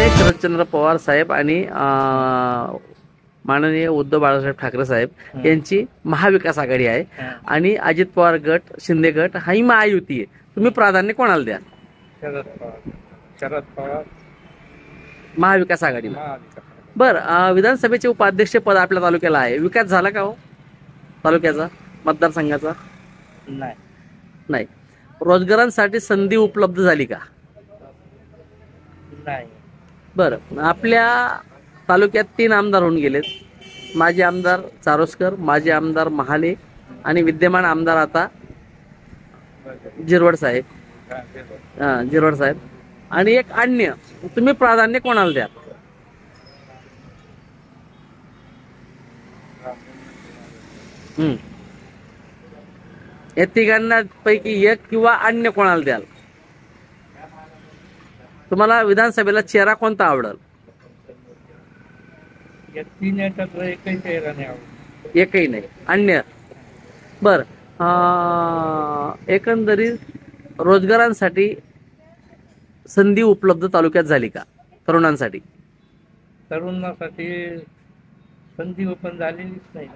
माननीय शरदचंद्र पवार साहेब आणि माननीय उद्धव बाळासाहेब ठाकरे साहेब यांची महाविकास आघाडी आहे आणि अजित पवार गट, शिंदे गट हा ही महायुती आहे. तुम्ही प्राधान्य कोणाला द्याल? शरद पवार महाविकास आघाडी. बर, विधानसभेचे उपाध्यक्ष पद आपल्या तालुक्याला आहे. विकास झाला का हो तालुक्याचा, मतदारसंघाचा? नाही. रोजगारांसाठी संधी उपलब्ध झाली का? नाही. बरं, आपल्या तालुक्यात 3 आमदार होऊन गेलेत. माजी आमदार चारोस्कर, माजी आमदार महाले आणि विद्यमान आमदार आता जिरवड साहेब. जिरवड साहेब आणि एक अन्य. तुम्ही प्राधान्य कोणाला द्या? या तिघांना पैकी एक किंवा अन्य कोणाला द्याल? तुम्हाला विधानसभेला चेहरा कोणता आवडेल? एकही नाही. अन्य. बर, एकंदरीत रोजगारांसाठी संधी उपलब्ध तालुक्यात झाली का तरुणांसाठी? तरुणांसाठी संधी ओपन झालेलीच नाही.